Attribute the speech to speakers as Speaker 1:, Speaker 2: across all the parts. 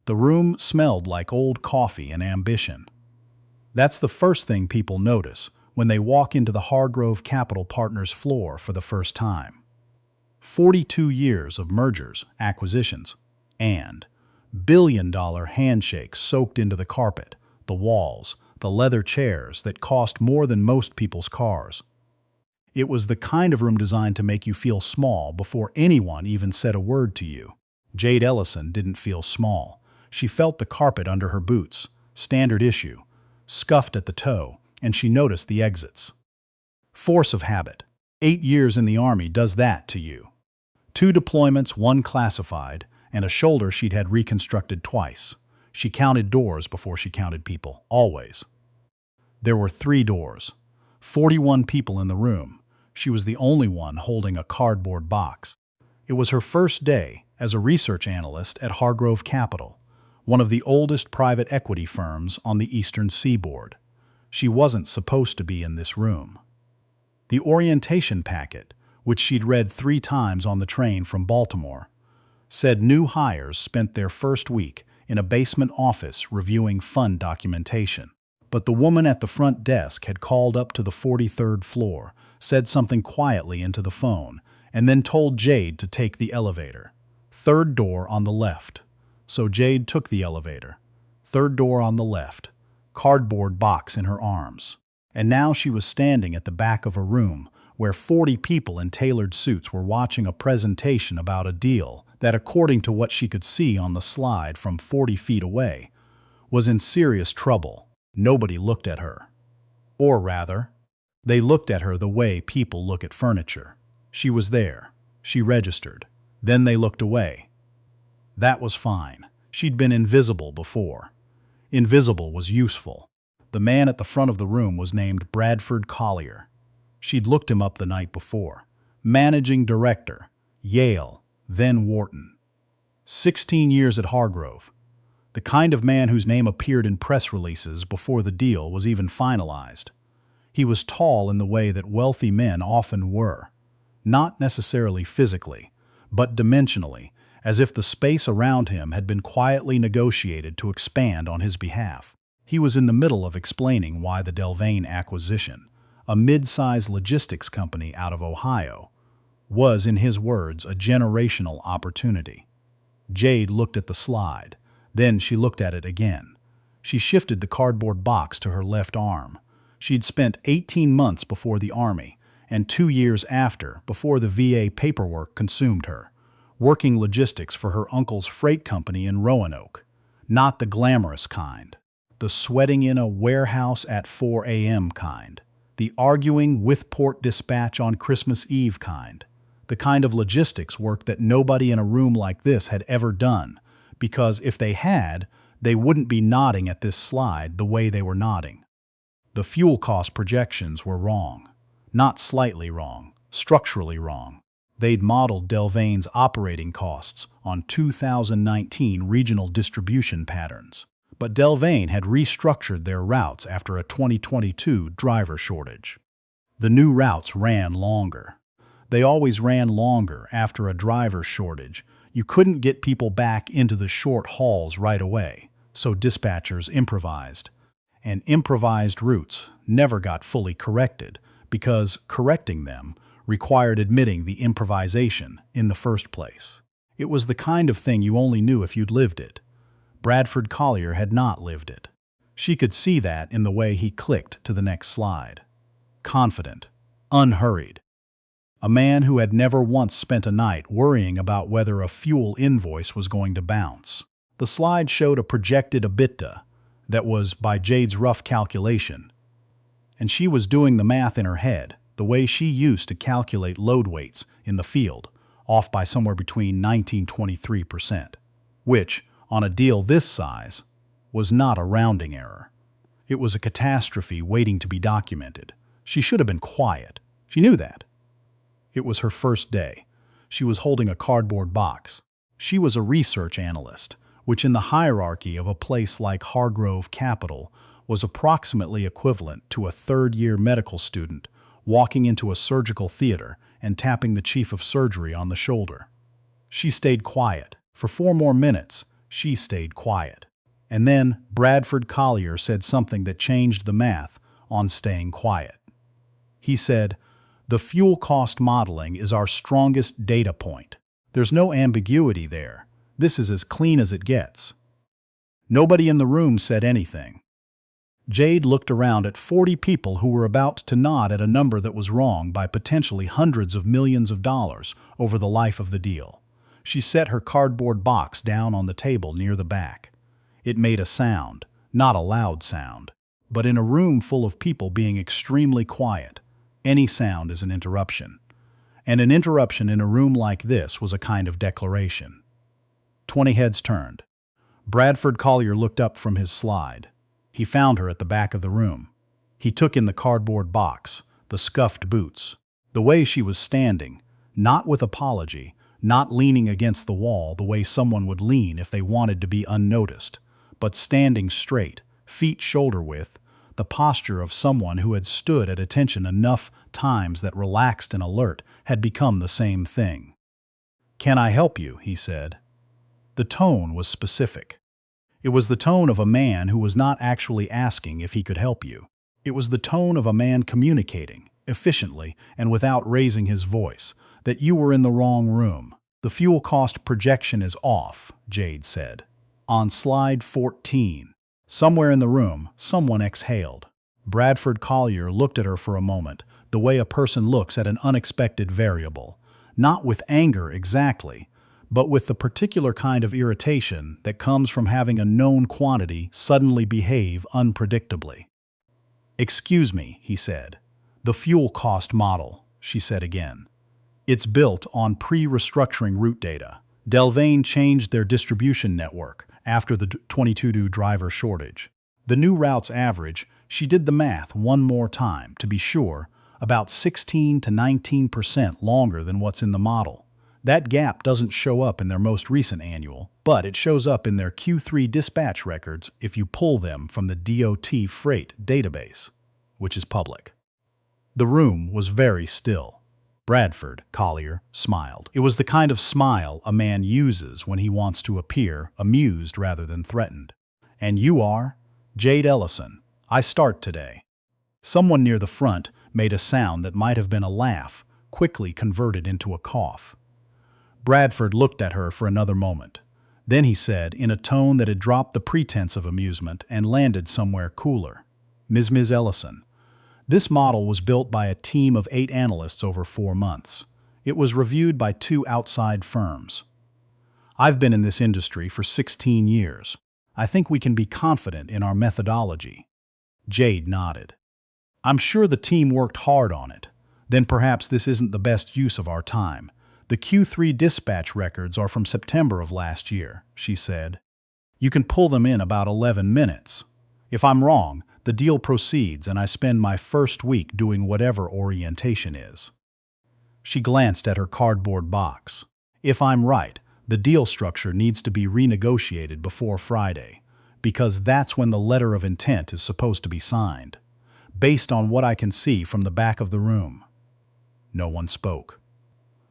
Speaker 1: The room smelled like old coffee and ambition. That's the first thing people notice when they walk into the Hargrove Capital Partners floor for the first time. 42 years of mergers, acquisitions, and billion-dollar handshakes soaked into the carpet, the walls, the leather chairs that cost more than most people's cars. It was the kind of room designed to make you feel small before anyone even said a word to you. Jade Ellison didn't feel small. She felt the carpet under her boots, standard issue, scuffed at the toe, and she noticed the exits. Force of habit. 8 years in the Army does that to you. 2 deployments, 1 classified, and a shoulder she'd had reconstructed twice. She counted doors before she counted people, always. There were 3 doors. 41 people in the room. She was the only one holding a cardboard box. It was her first day as a research analyst at Hargrove Capital, one of the oldest private equity firms on the Eastern Seaboard. She wasn't supposed to be in this room. The orientation packet, which she'd read 3 times on the train from Baltimore, said new hires spent their first week in a basement office reviewing fund documentation. But the woman at the front desk had called up to the 43rd floor, said something quietly into the phone, and then told Jade to take the elevator. 3rd door on the left. So Jade took the elevator. 3rd door on the left. Cardboard box in her arms. And now she was standing at the back of a room where 40 people in tailored suits were watching a presentation about a deal that, according to what she could see on the slide from 40 feet away, was in serious trouble. Nobody looked at her. Or rather, they looked at her the way people look at furniture. She was there. She registered. Then they looked away. That was fine. She'd been invisible before. Invisible was useful. The man at the front of the room was named Bradford Collier. She'd looked him up the night before. Managing Director, Yale, then Wharton. 16 years at Hargrove. The kind of man whose name appeared in press releases before the deal was even finalized. He was tall in the way that wealthy men often were. Not necessarily physically, but dimensionally, as if the space around him had been quietly negotiated to expand on his behalf. He was in the middle of explaining why the Delvane acquisition, a mid-size logistics company out of Ohio, was, in his words, a generational opportunity. Jade looked at the slide. Then she looked at it again. She shifted the cardboard box to her left arm. She'd spent 18 months before the Army, and 2 years after, before the VA paperwork consumed her, working logistics for her uncle's freight company in Roanoke. Not the glamorous kind. The sweating in a warehouse at 4 a.m. kind. The arguing with port dispatch on Christmas Eve kind. The kind of logistics work that nobody in a room like this had ever done, because if they had, they wouldn't be nodding at this slide the way they were nodding. The fuel cost projections were wrong. Not slightly wrong, structurally wrong. They'd modeled Delvane's operating costs on 2019 regional distribution patterns. But Delvane had restructured their routes after a 2022 driver shortage. The new routes ran longer. They always ran longer after a driver shortage. You couldn't get people back into the short hauls right away, so dispatchers improvised. And improvised routes never got fully corrected because correcting them required admitting the improvisation in the first place. It was the kind of thing you only knew if you'd lived it. Bradford Collier had not lived it. She could see that in the way he clicked to the next slide. Confident, unhurried. A man who had never once spent a night worrying about whether a fuel invoice was going to bounce. The slide showed a projected EBITDA that was, by Jade's rough calculation, and she was doing the math in her head, the way she used to calculate load weights in the field, off by somewhere between 19–23%, which, on a deal this size, was not a rounding error. It was a catastrophe waiting to be documented. She should have been quiet. She knew that. It was her first day. She was holding a cardboard box. She was a research analyst, which in the hierarchy of a place like Hargrove Capital was approximately equivalent to a third-year medical student walking into a surgical theater and tapping the chief of surgery on the shoulder. She stayed quiet. For 4 more minutes, She stayed quiet. And then Bradford Collier said something that changed the math on staying quiet. He said, "The fuel cost modeling is our strongest data point. There's no ambiguity there. This is as clean as it gets." Nobody in the room said anything. Jade looked around at 40 people who were about to nod at a number that was wrong by potentially hundreds of millions of dollars over the life of the deal. She set her cardboard box down on the table near the back. It made a sound, not a loud sound, but in a room full of people being extremely quiet, any sound is an interruption. And an interruption in a room like this was a kind of declaration. 20 heads turned. Bradford Collier looked up from his slide. He found her at the back of the room. He took in the cardboard box, the scuffed boots, the way she was standing, not with apology, not leaning against the wall the way someone would lean if they wanted to be unnoticed, but standing straight, feet shoulder width, the posture of someone who had stood at attention enough times that relaxed and alert had become the same thing. "Can I help you?" he said. The tone was specific. It was the tone of a man who was not actually asking if he could help you. It was the tone of a man communicating, efficiently and without raising his voice, that you were in the wrong room. "The fuel cost projection is off," Jade said. "On slide 14. Somewhere in the room, someone exhaled. Bradford Collier looked at her for a moment, the way a person looks at an unexpected variable. Not with anger exactly, but with the particular kind of irritation that comes from having a known quantity suddenly behave unpredictably. "Excuse me," he said. "The fuel cost model," she said again. "It's built on pre-restructuring route data. Delvane changed their distribution network after the 22 driver shortage. The new routes average, she did the math one more time, to be sure, about 16 to 19% longer than what's in the model. That gap doesn't show up in their most recent annual, but it shows up in their Q3 dispatch records if you pull them from the DOT freight database, which is public." The room was very still. Bradford Collier smiled. It was the kind of smile a man uses when he wants to appear amused rather than threatened. "And you are?" "Jade Ellison. I start today." Someone near the front made a sound that might have been a laugh, quickly converted into a cough. Bradford looked at her for another moment. Then he said, in a tone that had dropped the pretense of amusement and landed somewhere cooler, "Ms. Ellison, this model was built by a team of 8 analysts over 4 months. It was reviewed by 2 outside firms. I've been in this industry for 16 years. I think we can be confident in our methodology." Jade nodded. "I'm sure the team worked hard on it. Then perhaps this isn't the best use of our time. The Q3 dispatch records are from September of last year," she said. "You can pull them in about 11 minutes. If I'm wrong, the deal proceeds and I spend my first week doing whatever orientation is." She glanced at her cardboard box. "If I'm right, the deal structure needs to be renegotiated before Friday, because that's when the letter of intent is supposed to be signed. Based on what I can see from the back of the room." No one spoke.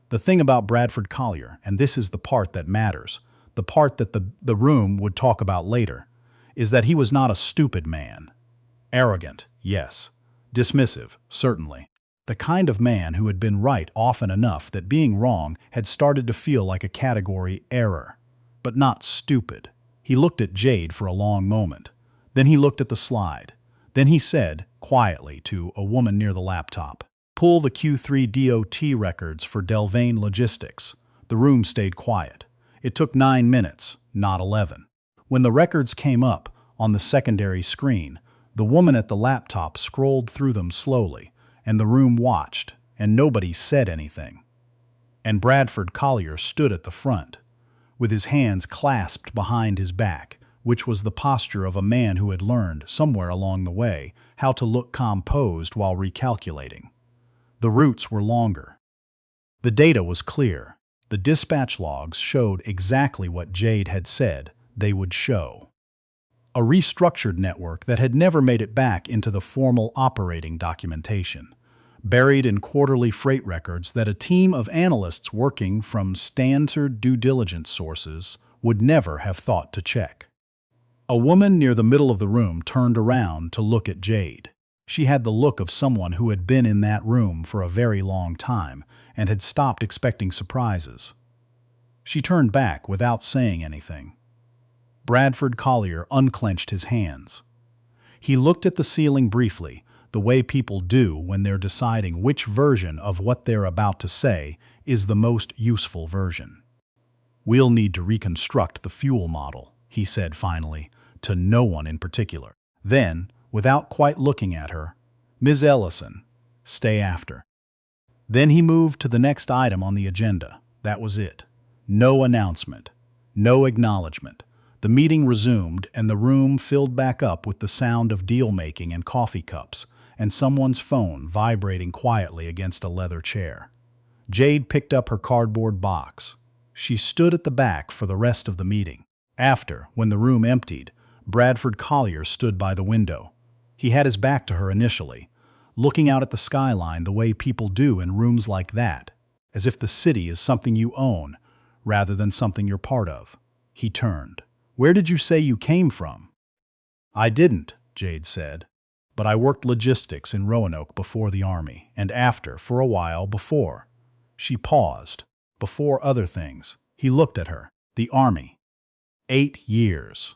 Speaker 1: The thing about Bradford Collier, and this is the part that matters, the part that the room would talk about later, is that he was not a stupid man. Arrogant, yes. Dismissive, certainly. The kind of man who had been right often enough that being wrong had started to feel like a category error. But not stupid. He looked at Jade for a long moment. Then he looked at the slide. Then he said, quietly, to a woman near the laptop, "Pull the Q3 DOT records for Delvane Logistics." The room stayed quiet. It took 9 minutes, not 11. When the records came up on the secondary screen, the woman at the laptop scrolled through them slowly, and the room watched, and nobody said anything. And Bradford Collier stood at the front, with his hands clasped behind his back, which was the posture of a man who had learned, somewhere along the way, how to look composed while recalculating. The routes were longer. The data was clear. The dispatch logs showed exactly what Jade had said they would show. A restructured network that had never made it back into the formal operating documentation, buried in quarterly freight records that a team of analysts working from standard due diligence sources would never have thought to check. A woman near the middle of the room turned around to look at Jade. She had the look of someone who had been in that room for a very long time and had stopped expecting surprises. She turned back without saying anything. Bradford Collier unclenched his hands. He looked at the ceiling briefly, the way people do when they're deciding which version of what they're about to say is the most useful version. "We'll need to reconstruct the fuel model," he said finally, to no one in particular. Then, without quite looking at her, "Ms. Ellison, stay after." Then he moved to the next item on the agenda. That was it. No announcement, no acknowledgement. The meeting resumed, and the room filled back up with the sound of deal-making and coffee cups, and someone's phone vibrating quietly against a leather chair. Jade picked up her cardboard box. She stood at the back for the rest of the meeting. After, when the room emptied, Bradford Collier stood by the window. He had his back to her initially, looking out at the skyline the way people do in rooms like that, as if the city is something you own rather than something you're part of. He turned. "Where did you say you came from?" "I didn't," Jade said. "But I worked logistics in Roanoke before the Army, and after, for a while before." She paused. "Before other things." He looked at her. "The Army. 8 years.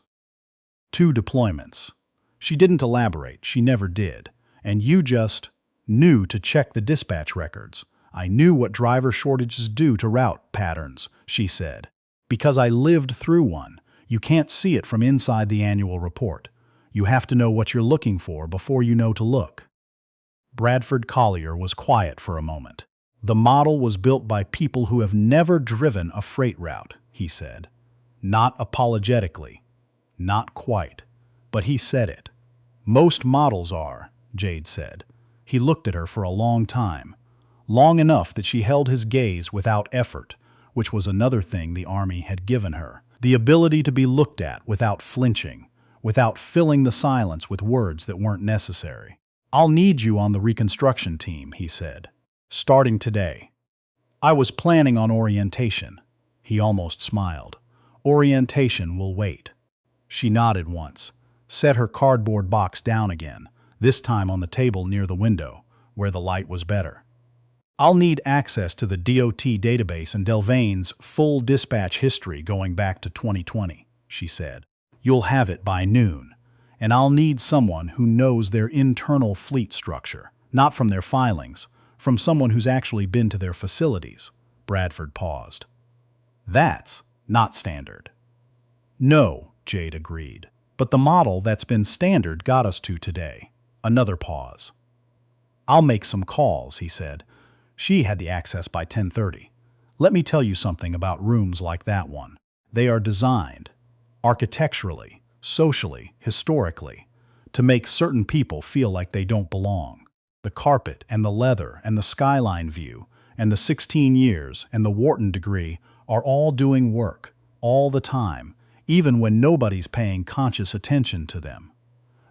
Speaker 1: 2 deployments." She didn't elaborate. She never did. "And you just knew to check the dispatch records." "I knew what driver shortages do to route patterns," she said. "Because I lived through one. You can't see it from inside the annual report. You have to know what you're looking for before you know to look." Bradford Collier was quiet for a moment. "The model was built by people who have never driven a freight route," he said. Not apologetically. Not quite. But he said it. "Most models are," Jade said. He looked at her for a long time. Long enough that she held his gaze without effort, which was another thing the Army had given her. The ability to be looked at without flinching, without filling the silence with words that weren't necessary. "I'll need you on the reconstruction team," he said. "Starting today." "I was planning on orientation." He almost smiled. "Orientation will wait." She nodded once, set her cardboard box down again, this time on the table near the window, where the light was better. "I'll need access to the DOT database and Delvane's full dispatch history going back to 2020, she said. "You'll have it by noon, and I'll need someone who knows their internal fleet structure, not from their filings, from someone who's actually been to their facilities." Bradford paused. "That's not standard." "No," Jade agreed. "But the model that's been standard got us to today." Another pause. "I'll make some calls," he said. She had the access by 10:30. "Let me tell you something about rooms like that one. They are designed, architecturally, socially, historically, to make certain people feel like they don't belong. The carpet and the leather and the skyline view and the 16 years and the Wharton degree are all doing work, all the time, even when nobody's paying conscious attention to them.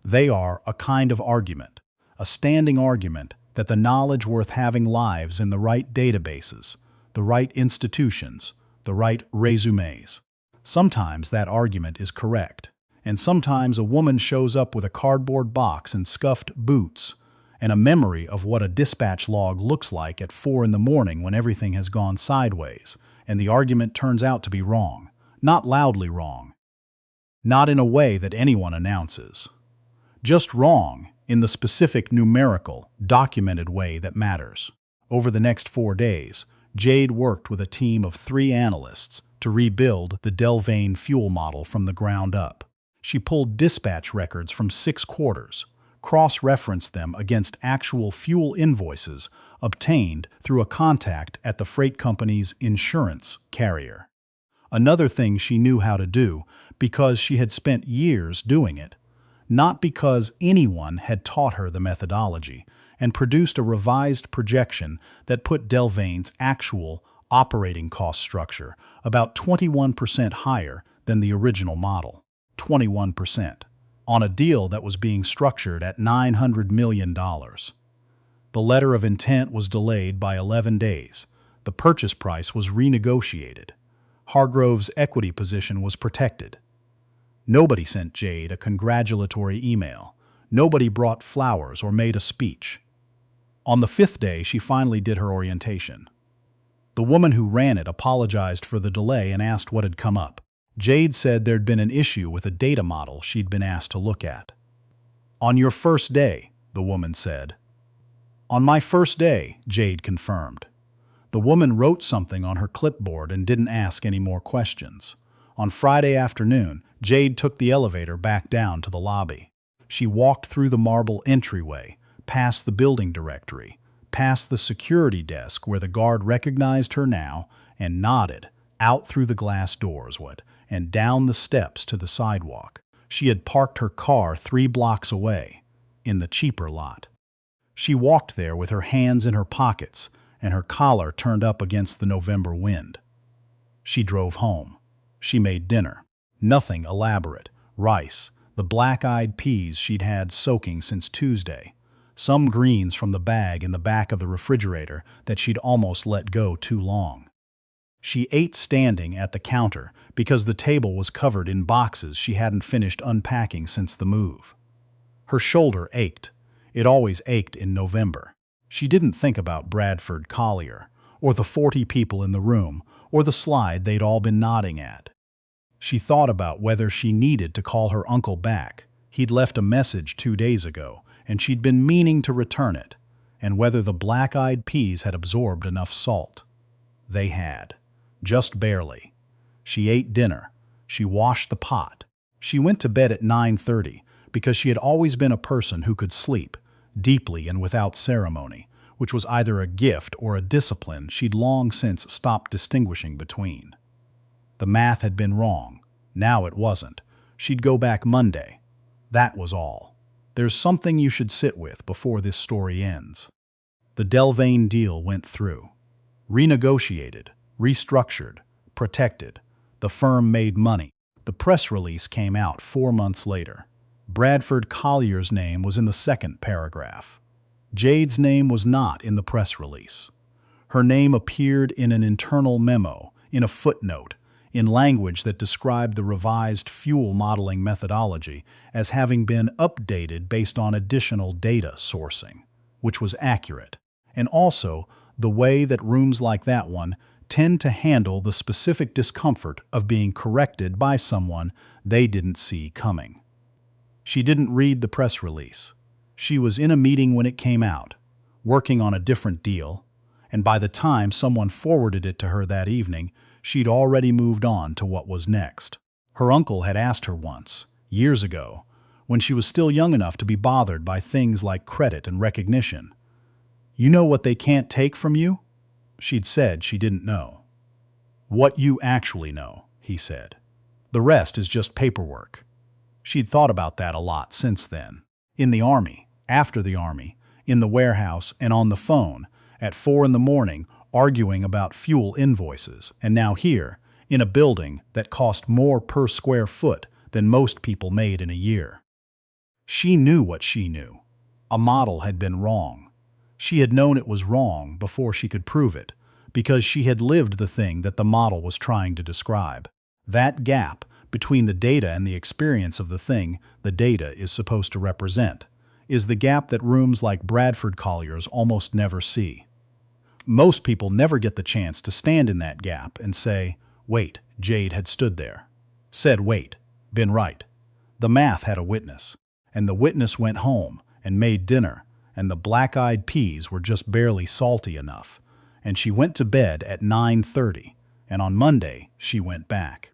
Speaker 1: They are a kind of argument, a standing argument that the knowledge worth having lives in the right databases, the right institutions, the right resumes. Sometimes that argument is correct, and sometimes a woman shows up with a cardboard box and scuffed boots, and a memory of what a dispatch log looks like at 4 in the morning when everything has gone sideways, and the argument turns out to be wrong, not loudly wrong, not in a way that anyone announces, just wrong in the specific numerical, documented way that matters. Over the next 4 days, Jade worked with a team of 3 analysts to rebuild the Delvane fuel model from the ground up. She pulled dispatch records from 6 quarters, cross-referenced them against actual fuel invoices obtained through a contact at the freight company's insurance carrier. Another thing she knew how to do because she had spent years doing it, not because anyone had taught her the methodology, and produced a revised projection that put Delvane's actual operating cost structure about 21% higher than the original model. 21%. On a deal that was being structured at $900 million. The letter of intent was delayed by 11 days. The purchase price was renegotiated. Hargrove's equity position was protected. Nobody sent Jade a congratulatory email. Nobody brought flowers or made a speech. On the 5th day, she finally did her orientation. The woman who ran it apologized for the delay and asked what had come up. Jade said there'd been an issue with a data model she'd been asked to look at. "On your first day," the woman said. "On my first day," Jade confirmed. The woman wrote something on her clipboard and didn't ask any more questions. On Friday afternoon, Jade took the elevator back down to the lobby. She walked through the marble entryway, past the building directory, past the security desk where the guard recognized her now and nodded, out through the glass doors, and down the steps to the sidewalk. She had parked her car 3 blocks away, in the cheaper lot. She walked there with her hands in her pockets and her collar turned up against the November wind. She drove home. She made dinner. Nothing elaborate. Rice, the black-eyed peas she'd had soaking since Tuesday, some greens from the bag in the back of the refrigerator that she'd almost let go too long. She ate standing at the counter because the table was covered in boxes she hadn't finished unpacking since the move. Her shoulder ached. It always ached in November. She didn't think about Bradford Collier, or the 40 people in the room, or the slide they'd all been nodding at. She thought about whether she needed to call her uncle back. He'd left a message 2 days ago, and she'd been meaning to return it, and whether the black-eyed peas had absorbed enough salt. They had. Just barely. She ate dinner. She washed the pot. She went to bed at 9:30 because she had always been a person who could sleep, deeply and without ceremony, which was either a gift or a discipline she'd long since stopped distinguishing between. The math had been wrong. Now it wasn't. She'd go back Monday. That was all. There's something you should sit with before this story ends. The Delvane deal went through. Renegotiated, restructured, protected. The firm made money. The press release came out 4 months later. Bradford Collier's name was in the second paragraph. Jade's name was not in the press release. Her name appeared in an internal memo, in a footnote, in language that described the revised fuel modeling methodology as having been updated based on additional data sourcing, which was accurate, and also the way that rooms like that one tend to handle the specific discomfort of being corrected by someone they didn't see coming. She didn't read the press release. She was in a meeting when it came out, working on a different deal, and by the time someone forwarded it to her that evening, she'd already moved on to what was next. Her uncle had asked her once, years ago, when she was still young enough to be bothered by things like credit and recognition, "You know what they can't take from you?" She'd said she didn't know. "What you actually know," he said. "The rest is just paperwork." She'd thought about that a lot since then. In the Army, after the Army, in the warehouse, and on the phone, at 4 in the morning, arguing about fuel invoices, and now here, in a building that cost more per square foot than most people made in a year. She knew what she knew. A model had been wrong. She had known it was wrong before she could prove it, because she had lived the thing that the model was trying to describe. That gap between the data and the experience of the thing the data is supposed to represent is the gap that rooms like Bradford Collier's almost never see. Most people never get the chance to stand in that gap and say, "Wait, Jade had stood there. Said wait, been right." The math had a witness, and the witness went home and made dinner, and the black-eyed peas were just barely salty enough, and she went to bed at 9:30, and on Monday she went back.